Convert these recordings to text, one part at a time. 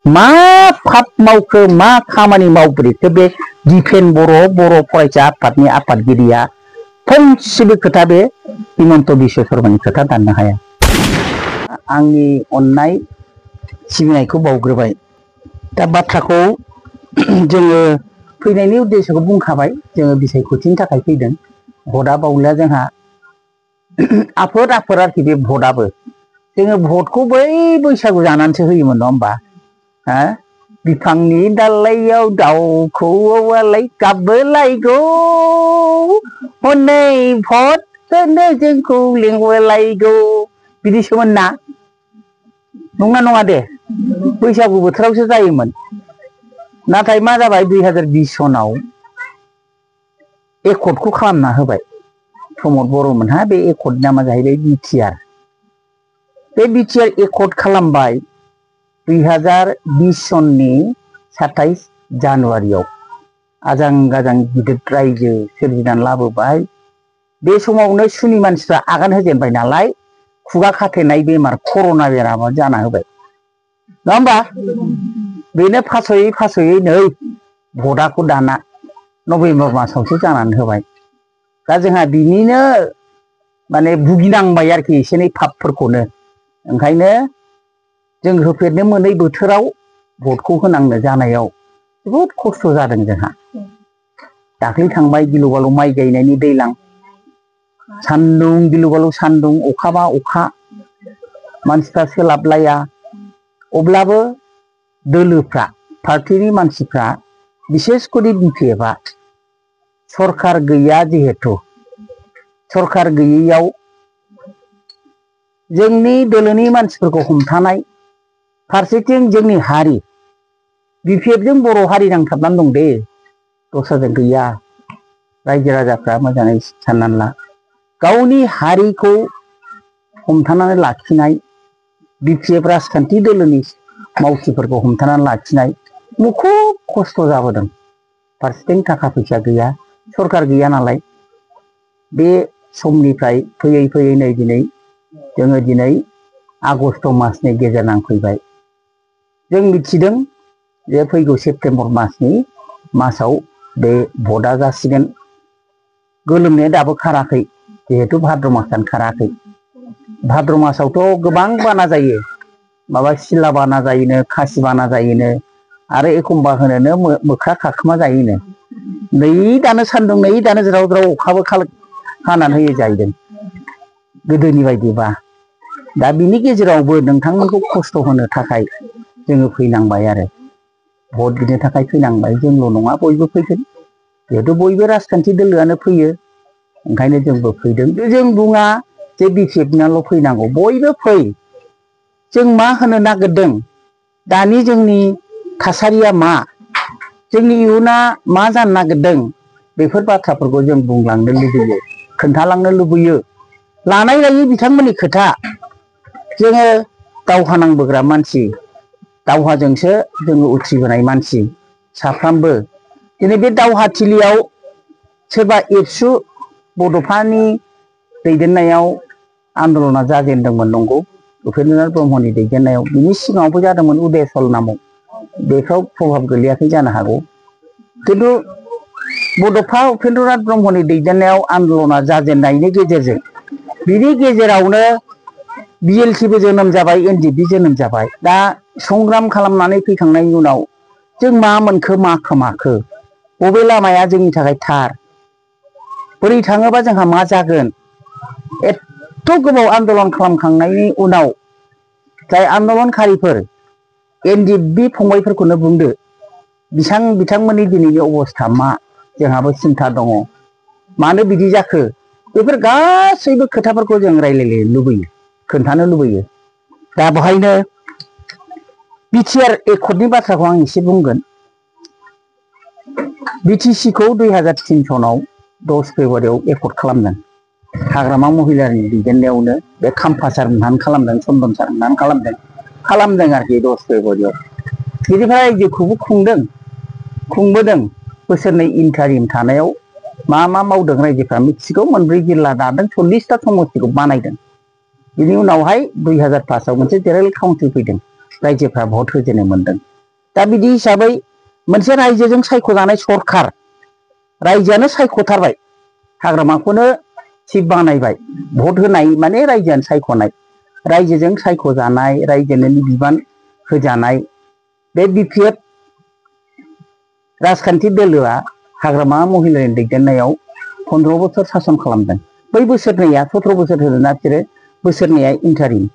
मा फाप मावखो मा खामानि मावबोखो बे दिफेन बर' फरायसा आफादनि आफादगिरिया फंसेबो खोथा बे हिमन्त बिश्व शर्मानि खोथा दाननो हाया। आंनि अननाय सिबिनायखौ बावग्रोबाय। दा बाथ्राखौ जोङो फैनायनि उद्देश्यखौ बुंखाबाय। जोङो बिसायख'थिनि थाखाय फैदों। भटआ बावला जोंहा आफोद आरोखि बे भटआबो जोङो भटखौ बै बैसागु जानानैसो होयोमोन नङा होमबा? हा बिफांनि दालायाव दाउखौआलाय गाबबोलायगौ हनै भट होनो जोंखौ लेंहरलायगौ बिदिसोमोन ना? नंना नङा दे? बैसागु बोथोरावसो जायोमोन। नाथाय मा जाबाय 2020 सनाव एकर्डखौ खालामना होबाय प्रमद बर'मोनहा। बे एकर्डनि नामा जाहैबाय बिटिआर। बे बिटिआर एकर्ड खालामबाय 2020 सननि 27 जानुवारियाव आजां गाजां गिदिर रायजो सोरजिनानै लाबोबाय। बे समावनो सुनि मानसिफ्रा आगान होजेनबाय नालाय खुगा खाथेनाय बेमार कर'ना बेरामा जाना होबाय नङा होमबा? बेनो फासयै नै भटआखौ दाना नभेम्बर मासावसो जानानै होबाय। दा जोंहा बिनिनो माने भुगिनांबाय आरोखि एसे एनै फापफोरखौनो। ओंखायनो जों होफेरनो मोनै बोथोराव भटखौ होनांनो जानायाव जोबोद खस्थ' जादों जोंहा। दाख्लै थांबाय गिलु बालु माइ गायनायनि दैज्लां, सान्दुं गिलु बालु सान्दुं, अखाबा अखा, मानसिफ्रा सोलाबलाया। अब्लाबो दोलोफ्रा पार्टिनि मानसिफ्रा बिसेस करि बिपिएफआ सरखार गैया जिहेथु सरखार गैयैयाव जोंनि दोलोनि मानसिफोरखौ हमथानाय, फारसेथिं जोंनि हारि बिपिएफजों बर' हारि नांथाबनानै दं दे, दस्राजों गैया। रायजो राजाफ्रा मोजाङै साननानै ला। गावनि हारिखौ हमथानानै लाखिनाय बिपिएफ राजखान्थि दोलोनि मावथिफोरखौ हमथानानै लाखिनाय मुखुब खस्थ' जाबोदों। फारसेथिं थाखा फैसा गैया, सरखार गैया नालाय। बे समनिफ्राय फैयै फैयै नै दिनै आगस्ट मासनि गेजेर नांफैबाय। जों मिथिदों जे फैगौ सेप्तेम्बर मासाव बे भटआ जासिगोन। गोलोमनाया दाबो खाराखै जिहेथु भाद्र मासआनो खाराखै। भाद्र मासावथ' गोबां बाना जायो। माबा सिला बाना जायोनो, खासि बाना जायोनो, आरो एखमबा होनोनो मोख्रा खाखोमा जायोनो। नै दानो सान्दुं, नै दानो ज्राव ज्राव अखाबो हानानै होयो जाहैदों गोदोनि बायदिबा। दा बिनि गेजेरावबो नोंथांमोनखौ खस्थ' होनो थाखाय जोङो फैनांबाय आरो भट बिनो थाखाय फैनांबाय। जोंल' नङा बयबो फैगोन जिहेथु बयबो राजखान्थि दोलोआनो फैयो। ओंखायनो जोंबो फैदों। जों बुङा जे बिपिएफनाल' फैनांगौ, बयबो फै। जों मा होनो नागिरदों, दानि जोंनि थासारिया मा, जोंनि इयुना मा जानो नागिरदों, बेफोर बाथ्राफोरखौ जों बुंलांनो लुबैयो, खोन्थालांनो लुबैयो। लानाय लायै बिथांमोननि खोथा। जोङो दावहा नांबोग्रा मानसि, दावहाजोंसो जोङो उथ्रिबोनाय मानसि साफ्रामबो। दिनै बे दावहाथिलियाव सोरबा एबसु बड'फानि दैदेननायाव आन्दलना जाजेनदोंमोन नंगौ, उपेन्द्रनाथ ब्रह्मनि दैदेननायाव। बिनि सिगाङावबो जादोंमोन उदयसल नामाव, बेफ्राव प्रभाब गोलैयाखै जानो हागौ। खिन्थु बड'फा उपेन्द्रनाथ ब्रह्मनि दैदेननायाव आन्दलना जाजेननायनि गेजेरजों बिनि गेजेरावनो बिएलटिबो जोनोम जाबाय, एनडिएफबि जोनोम जाबाय। दा संग्राम खालामनानै फैखांनायनि उनाव जों मा मोनखो मा खोमाखो, बबे लामाया जोंनि थाखाय थार, बोरै थाङोबा जोंहा मा जागोन। एथ' गोबाव आन्दलन खालामखांनायनि उनाव जाय आन्दलनकारिफोर, एनडिएफबि फंबायफोरखौनो बुंदो, बिथांमोननि दिनैनि अबस्था मा, जोंहाबो सिन्था दङ। मानो बिदि जाखो, बेफोर गासैबो खोथाफोरखौ जों रायलायनो लुबैयो, खोन्थानो लुबैयो। दा बेहायनो बिटिआर एकर्डनि बाथ्राखौ आं एसे बुंगोन। बिटिसिखौ 2003 सनाव 10 फेब्रुवारियाव एकर्ड खालामदों। हाग्रामा महिलारिनि दैदेननायावनो बे खामफासार मोनहानो खालामदों, चन्दन सार मोनहानो खालामदों आरोखि 10 फेब्रुवारियाव। बिनिफ्राय रायजोखौबो खुंबोदों। बोसोरनै इन्टारिम थानायाव मा मावदों रायजोफ्रा मिथिगौ। 4 जिल्ला दादों, 40टा समस्तिखौ बानायदों। बिनि उनावहाय 2005 आव मोनसे जेनेरेल काउन्सिल फैदों, रायजोफ्रा भट होजेननो मोनदों। दा बिदि हिसाबै मोनसे रायजोजों सायख'जानाय सरखार रायजोआनो सायख'थारबाय हाग्रामाखौनो थिग बानायबाय भट होनाय माने रायजोआनो सायख'नाय रायजोजों सायख'जानाय रायजोनो बिबान होजानाय बे बिपिएफ राजखान्थि दोलोआ हाग्रामा महिलारिनि दैदेननायाव 15 बोसोर सासन खालामदों बै बोसोरनैया 17 बोसोर होदोंना बिसोरो बोसोरनैया इन्टारिम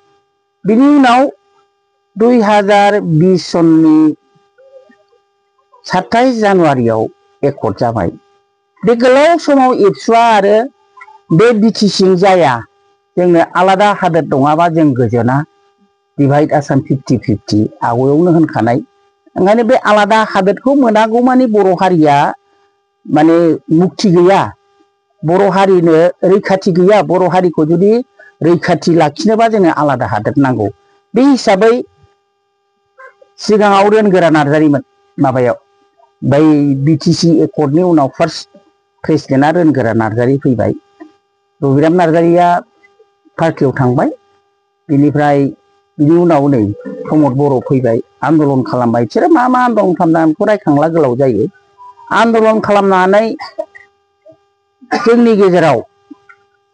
बिनि उनाव 2020 सननि 27 जानुवारियाव एकर्ड जाबाय बे गोलाव समाव एबसुआ आरो बे बिटिसि जाया जोंनो आलादा हादोर नङाबा जों गोजोना डिभाइड आसाम 50-50 आवगायावनो होनखानाय ओंखायनो बे आलादा हादोरखौ मोनागौ मानि बर' हारिया माने मुक्ति गैया बर' हारिनो रैखाथि गैया बर' हारिखौ जुदि रैखाथि लाखिनोबा जोङो आलादा हादोर नांगौ बे हिसाबै सिगाङाव रोनगोरा नार्जारिमोन माबायाव बै बिटिसि एकर्डनि उनाव फार्स्ट प्रेसिडेन्टआ रोनगोरा नार्जारि फैबाय रबिराम नार्जारिया पार्टियाव थांबाय बिनिफ्राय बिनि उनाव नै प्रमद बर' फैबाय आन्दलन खालामबाय बिसोरो मा आन्दलन खालामनानै बेखौ रायखांला गोलाव जायो आन्दलन खालामनानै जोंनि गेजेराव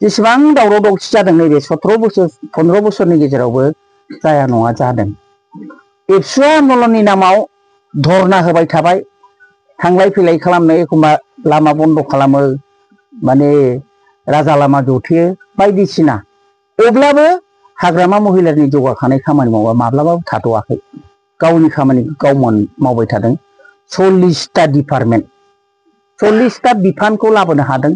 जेसेबां दावराव दावसि जादों नैबे 17 बोसोर 15 बोसोरनि गेजेरावबो जाया नङा जादों एबसुआ आन्दलननि नामाव धरना होबाय थाबाय थांलाय फैलाय खालामनो एखमबा लामा बन्द खालामो माने राजा लामा जथेयो बायदिसिना अब्लाबो हाग्रामा महिलारिनि जौगाखांनाय खामानि मावा माब्लाबाबो थाद'आखै गावनि खामानिखौ गाव मावबाय थादों 40टा डिपार्टमेन्ट 40टा बिफानखौ लाबोनो हादों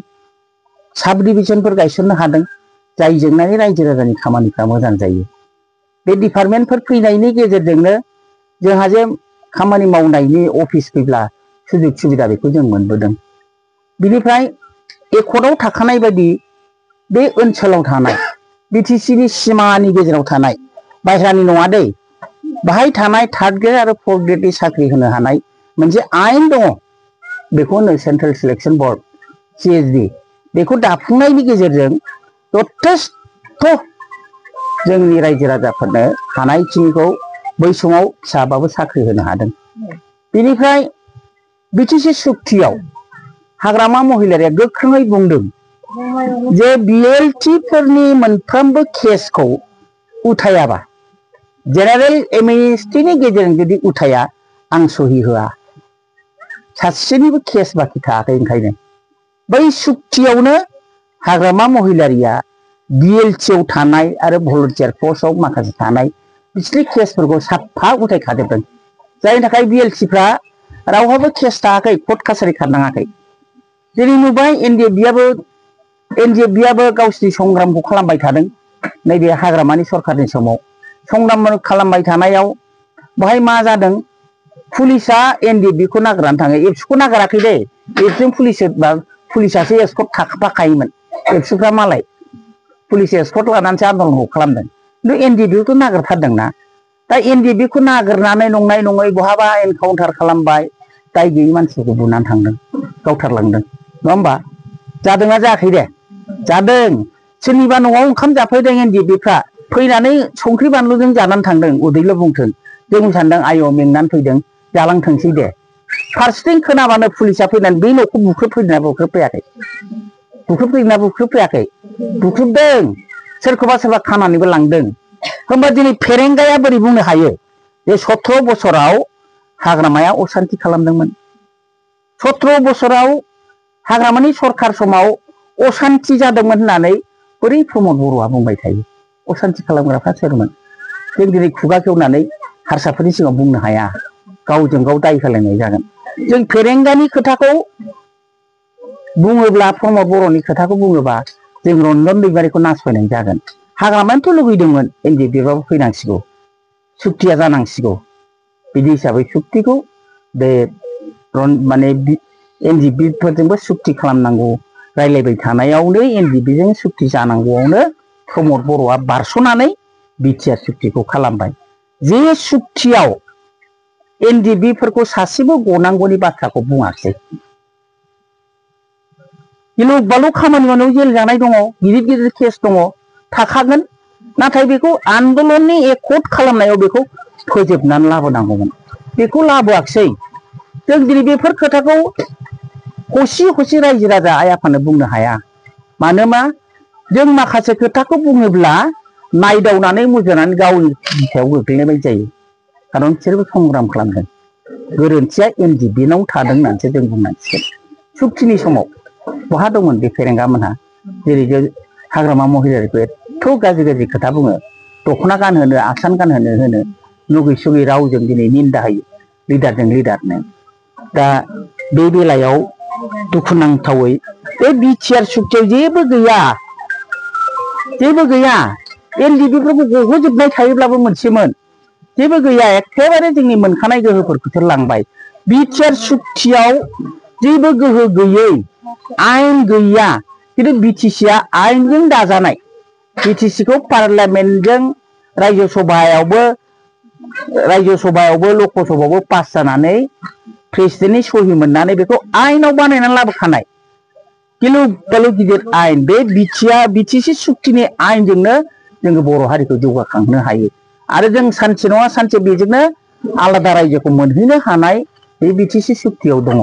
साब डिभिजनफोर गायसननो हादों जायजोंनानै रायजो राजानि खामानिफ्रा मोजां जायो बे डिपार्टमेन्टफोर फैनायनि गेजेरजोंनो जोंहा जे खामानि मावनायनि अफिस फैब्ला सुजुग सुबिदा बेखौ जों मोनबोदों बिनिफ्राय एकर्डआव थाखानाय बायदि बे ओनसोलाव थानाय बिटिसिनि सिमानि गेजेराव थानाय बायह्रानि नङा दै बाहाय थानाय 3rd ग्रेड आरो 4th ग्रेडनि साख्रि होनो हानाय मोनसे आयेन दङ बेखौ होनो सेन्ट्रेल सिलेक्सन बर्ड CSB बेखौ दाफुंनायनि गेजेरजों जथेस्थ' जोंनि रायजो राजाफोरनो हानायखिनिखौ बै समाव फिसाबाबो साख्रि होनो हादों बेनिफ्राय बिटिसि सुक्तियाव हाग्रामा महिलारिया गोख्रोङै बुंदों जे BLT फोरनि मोनफ्रोमबो केसखौ उथायाबा जेनेरेल एमनेस्टिनि गेजेरजों जुदि उथाया आं सहि होआ सासेनिबो केस बाखि थायाखै ओंखायनो बै सुक्तियावनो हाग्रामा महिलारिया BLT आव थानाय आरो भलन्टियार फर्सआव माखासे थानाय बिसोरनि केसफोरखौ साफा उथायखाजोबदों जायनि थाखाय BLTफ्रा रावहाबो केस थायाखै कर्ट कासारि खारनाङाखै जेरै नुबाय NDFB-आबो गावसिनि संग्रामखौ खालामबाय थादों नैबे हाग्रामानि सरखारनि समाव संग्राम खालामबाय थानायाव बाहाय मा जादों पुलिसा NDFB-खौ नागिरनानै थाङो एबसुखौ नागिराखै दे एबसुजों पुलिसासो एस्कर्ट थाखाफाखायोमोन एबसुफ्रा मालाय पुलिस एस्कर्ट लानानैसो आन्दलनखौ खालामदों खिन्थु NDFB-खौ नागिरथारदोंना दा NDFB-खौ नागिरनानै नंनाय नङै बहाबा एनकाउन्टार खालामबाय दाय गैयै मानसिफोरखौ बुनानै थांदों गावथारलांदों नङा होमबा जादोंना जायाखै दे जादों सोरनिबा न'आव ओंखाम जाफैदों NDFB-फ्रा फैनानै संख्रि बानलुजों जानानै थांदों उदैल' बुंथों जों सानदों आय' मेंनानै फैदों जालांथोंसै दे फारसेथिं खोनाबानो पुलिसा फैनानै बे न'खौ बुख्रुबफैदोंना बुख्रुबफैयाखै बुख्रुबदों सोरखौबा सोरबा खानानैबो लांदों होमबा दिनै फेरेंगाया बोरै बुंनो हायो जे 17 बोसोराव हाग्रामाया असान्ति खालामदोंमोन 17 बोसोराव हाग्रामानि सरखार समाव असान्ति जादोंमोन होननानै बोरै प्रमद बर'आ बुंबाय थायो असान्ति खालामग्राफ्रा सोरमोन जों दिनै खुगा खेवनानै हारसाफोरनि सिगाङाव बुंनो हाया गावजों गाव दाय होलायनाय जागोन जों फेरेंगानि खोथाखौ बुङोब्ला प्रमद बर'नि खोथाखौ बुङोबा जों रन्जन दैमारिखौ नासयनाय जागोन हाग्रामायानोथ' लुगैदोंमोन NDFB-बाबो फैनांसिगौ सुक्तिया जानांसिगौ बिदि हिसाबै सुक्तिखौ बे माने NDFB-फोरजोंबो सुक्ति खालामनांगौ रायलायबाय थानायावनो NDFB-जों सुक्ति जानांगौआवनो प्रमद बर'आ बारस'नानै बिटिआर सुक्तिखौ खालामबाय जे सुक्तियाव NDFB-फोरखौ सासेबो गनांगौनि बाथ्राखौ बुङाखै गिलु बालु खामानि मावनायाव जेल जानाय दङ गिदिर गिदिर केस दङ थाखागोन नाथाय बेखौ आन्दलननि एकर्ड खालामनायाव बेखौ फोजोबनानै लाबोनांगौमोन बेखौ लाबोआखिसै जों दिनै बेफोर खोथाखौ हसि हसि रायजो राजा आइ आफानो बुंनो हाया मानोना जों माखासे खोथाखौ बुङोब्ला नायदावनानै मुजुनानै गावनि बिखायाव गोग्लैनाय बायदि जायो खारन बिसोरबो संग्राम खालामदों गोरोन्थिया NDP-नाव थादों होननानैसो जों बुंनांसिगोन सुक्तिनि समाव बहा दंमोन बे फेरेंगा मोनहा जेरै जों हाग्रामा महिलारिखौ एथ' गाज्रि गाज्रि खोथा बुङो दख'ना गानहोनो आसान गानहोनो नुगै सुगै रावजों दिनै निन्दा होयो लिडारजों लिडारनो दा बे बेलायाव दुखुनांथावै बे बिटिआर सुक्तियाव जेबो गैया NDP-फोरखौ गहोजोबनाय थायोब्लाबो मोनसेमोन जेबो गैया एखेबारे जोंनि मोनखानाय गोहोफोरखौसो लांबाय बिटिआर सुक्तियाव जेबो गोहो गैयै आयेन गैया खिन्थु BTC-आ आयेनजों दाजानाय BTC-खौ पार्लियामेन्टजों रायजो सभायावबो लकसभायावबो पास जानानै प्रेसिडेन्टनि सहि मोननानै बेखौ आयेनाव बानायनानै लाबोखानाय गिलु बालु गिदिर आयेन बे BTC सुक्तिनि आयेनजोंनो जोङो बर' हारिखौ जौगाखांहोनो हायो आरो जों सानसे नङा सानसे बेजोंनो आलादा रायजोखौ मोनहैनो हानाय बे BTC सुक्तियाव दङ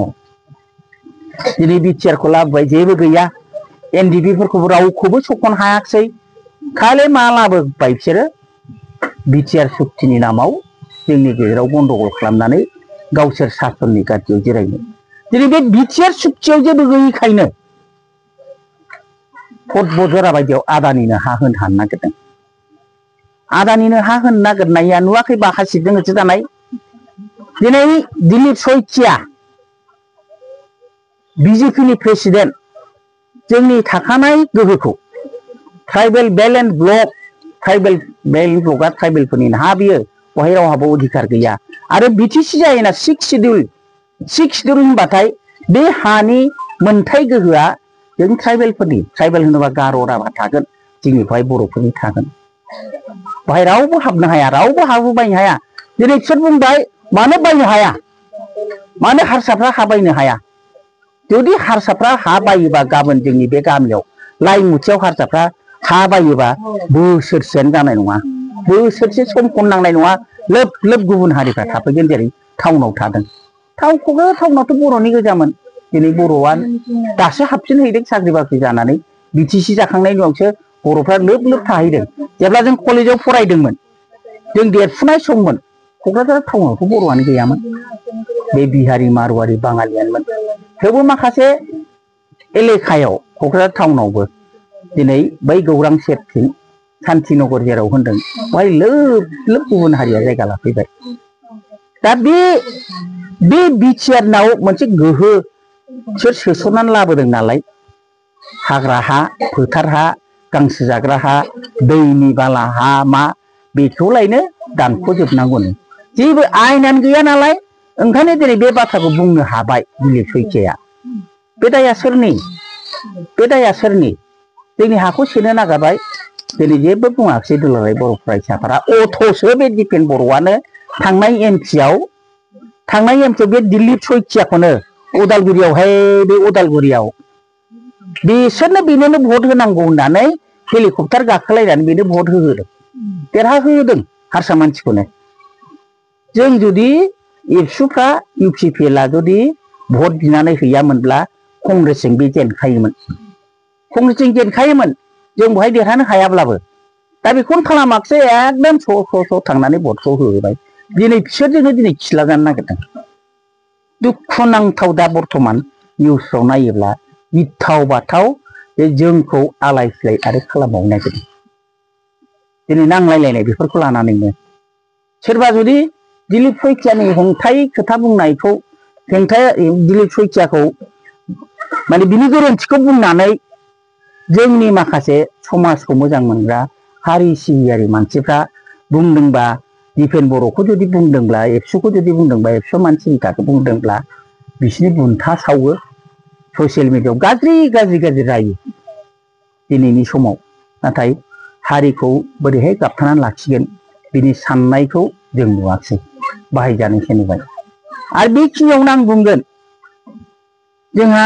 दिनै बिटिआरखौ लाबोबाय जेबो गैया NDP-फोरखौबो रावखौबो सख'नो हायाखिसै खालि मा लाबोबाय बिसोरो बिटिआर सुक्तिनि नामाव जोंनि गेजेराव गन्डगल खालामनानै गावसोर सासननि गादियाव जिरायनो दिनै बे बिटिआर सुक्तियाव जेबो गैयैखायनो कट बजरा बायदियाव आदानिनो हा होनो हानो नागिरदों आदानिनो हा होनो नागिरनाया नुवाखै बाखासिबजों होसो जानाय दिनै दिलीप शइकिया BJP-नि प्रेसिडेन्ट जोंनि थाखानाय गोहोखौ ट्राइबेल बेल्ट एन्ड ब्लकआ ट्राइबेलफोरनि हा बियो बहाय रावहाबो अधिकार गैया आरो BTC जायोना 6 शिड्युल होनबाथाय बे हानि मोनथाय गोहोआ जों ट्राइबेलफोरनि ट्राइबेल होनोबा गार' राभा थागोन जोंनि बेहाय बर'फोरनि थागोन बेहाय रावबो हाबनो हाया रावबो हाबो बायनो हाया दिनै बिसोर बुंबाय मानो बायनो हाया मानो हारसाफ्रा हा बायनो हाया जुदि हारसाफ्रा हा बायोबा गाबोन जोंनि बे गामियाव लाइमुथियाव हारसाफ्रा हा बायोबा बोसोरसेयानो जानाय नङा बोसोरसे समखौनो नांनाय नङा लोब लोब गुबुन हारिफ्रा थाफैगोन जेरै टाउनाव थादों टाउनावथ' बर'नि गोजामोन दिनै बर'आ दासो हाबफिनहैदों साख्रि बाख्रि जानानै BTC जाखांनायनि उनावसो बर'फ्रा लोब लोब थाहैदों जेब्ला जों कलेजाव फरायदोंमोन जों देरफुनाय सममोन क'क्राझार टाउनावथ' बर'आनो गैयामोन बे बिहारि मारवारि बाङालियानोमोन थेवबो माखासे एलेखायाव क'क्राझार टाउनावबो दिनै बै गौरां सेरथिं शान्तिनगर जेराव होनदों बेवहाय लोब लोब गुबुन हारिया जायगा लाफैबाय दा बे बिटिआरनाव मोनसे गोहो बिसोर सोसननानै लाबोदों नालाय हाग्रा हा फोथार हा गांसो जाग्रा हा दैनि बाला हा मा बेखौलायनो दानख'जोबनांगौनो जेबो आयेनानो गैया नालाय ओंखायनो दिनै बे बाथ्राखौ बुंनो हाबाय दिलीप शइकियाया बे दाया सोरनि जोंनि हाखौ सेनो नागिरबाय दिनै जेबो बुङाखिसै दुलाराय बर' फरायसाफोरा अथ'सो बे दिपेन बर'आनो थांनाय एमपिआव बे दिलीप शइकियाखौनो उदालगुरियावहाय बे उदालगुरियाव बेनोनो भट होनांगौ होननानै हेलिकप्टार गाखोलायनानै बेनो भट होहोदों देरहाहोदों हारसा मानसिखौनो जों जुदि एबसुफ्रा UPPL-आ जुदि भट बिनानै हैयामोनब्ला कंग्रेसजों बे जेनखायोमोन जों बेवहाय देरहानो हायाब्लाबो दा बेखौनो खालामाखिसै एकदम स' थांनानै भटखौ होबाय दिनै बिसोरजोंनो दिनै खिला जानो नागिरदों दुखुनांथाव दा बर्थमान निउसफ्राव नायोब्ला गिथाव बाथाव जे जोंखौ आलाय सिलाय आरो खालामबावनो नागिरदों दिनै नांलायलायनाय बेफोरखौ लानानैनो सोरबा जुदि दिलीप शइकियानि हेंथायै खोथा बुंनायखौ दिलीप शइकियाखौ माने बिनि गोरोन्थिखौ बुंनानै जोंनि माखासे समाजखौ मोजां मोनग्रा हारि सिबियारि मानसिफ्रा बुंदोंबा दिपेन बर'खौ जुदि बुंदोंब्ला एबसुखौ जुदि बुंदोंबा एबसु मानसिनि थाखाय बुंदोंब्ला बिसिनि बुन्था सावो ससियेल मिडियायाव गाज्रि रायो दिनैनि समाव नाथाय हारिखौ बोरैहाय गाबथानानै लाखिगोन बिनि साननायखौ जों नुवाखिसै बाहायजानायसो नुबाय आरो बेखिनियावनो आं बुंगोन जोंहा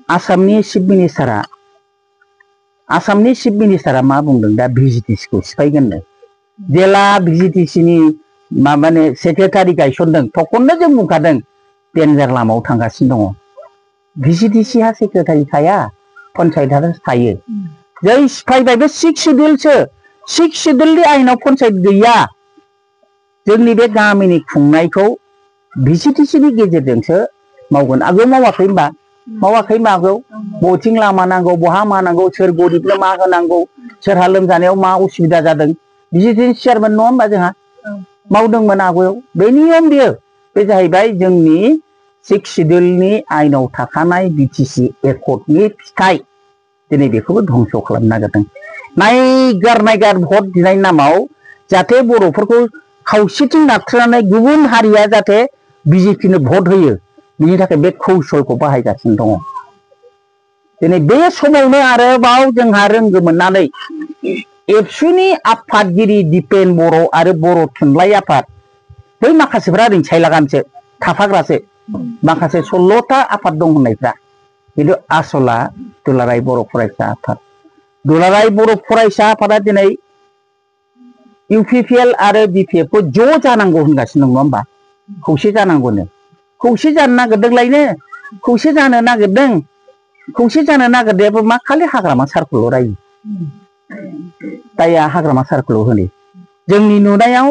आसामनि चिफ मिनिस्टारा मा बुंदों दा VGTC-खौ सिफायगोननो जेला VGTC-नि माने सेक्रेटारि गायसनदों थखननो जों बुंखादों डेन्जार लामायाव थांगासिनो दङ भिसिडिसिहा सेक्रेटारि थाया पन्सायतआसो थायो जै सिफायबाय बे 6 शिड्युलसो 6 शिड्युलनि आयेनाव पन्सायत गैया जोंनि बे गामिनि खुंनायखौ भिसिडिसिनि गेजेरजोंसो मावगोन आगोल मावाखै होनबा मावाखै मागौ बथिं लामा नांगौ बहा मा नांगौ सोर गरिबनो मा होनांगौ सोरहा लोमजानायाव मा उसुबिदा जादों भिसिडिसि चेयारमेन नङा होनबा जोंहा मावदोंमोन आगोलाव बे नियम बियो बे जाहैबाय जोंनि 6 शिड्युलनि आयेनाव थाखानाय बिटिसि एकर्डनि फिथाइ दिनै बेखौबो धंस खालामनो नागिरदों नायगार भट बिनायनि नामाव जाहाथे बर'फोरखौ खावसेथिं नारथ्रोनानै गुबुन हारिया जाहाथे बिजेपिनो भट होयो बिनि थाखाय बे कौशलखौ बाहायगासिनो दङ दिनै बे समावनो आरोबाव जोंहा रोंगो मोननानै एबसुनि आफादगिरि दिपेन बर' आरो बर' थुनलाइ आफाद बै माखासेफ्रा ओरैनो सायलागानसो थाफाग्रासो माखासे 16टा आफाद दं होननायफ्रा खिन्थु आसला दुलाराय बर' फरायसा आफाद दुलाराय बर' फरायसा आफादा दिनै इउपिपिएल आरो बिपिएफखौ ज' जानांगौ होनगासिनो दं नङा होमबा खौसे जानांगौनो खौसे जानो नागिरदोंलायनो खौसे जानो नागिरनायाबो मा खालि हाग्रामा सारखौल' रायो दाया हाग्रामा सारखौल' होनो जोंनि नुनायाव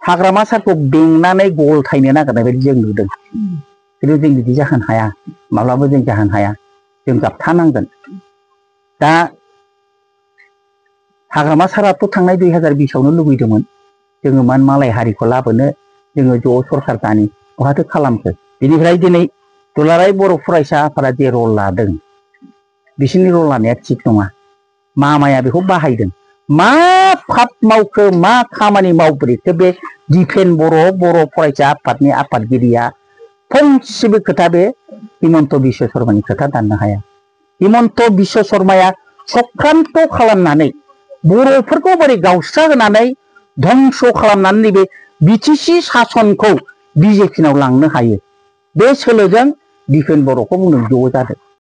हाग्रामा सारखौ बेंनानै गलथायनो नागिरनाय बायदि जों नुदों खिन्थु जों बिदि जाहोनो हाया माब्लाबा जों जाहोनो हाया जों गाबथानांगोन दा हाग्रामा साराथ' थांनाय 2020आवनो लुबैदोंमोन जोङो मालाय हारिखौ लाबोनो जोङो ज' सरखार दानि बहाथो खालामखो बेनिफ्राय दिनै दुलाराय बर' फरायसा आफादा जे रल लादों बिसोरनि रल लानाया थिग नङा मामाया बेखौ बाहायदों मा फाप मावखो मा खामानि मावबोखो बे दिपेन बर' फरायसा आफादनि आफादगिरिया फंसेबो खोथा बे हिमन्त बिश्व शर्मानि खोथा दाननो हाया हिमन्त बिश्व शर्माया सख्रान्त खालामनानै बर'फोरखौ बोरै गावस्रा होनानै धंस खालामनानै नैबे बिटिसि सासनखौ बिजेपिनाव लांनो हायो बे सोलोजों दिपेन बर'खौ बुंदों ज' जादों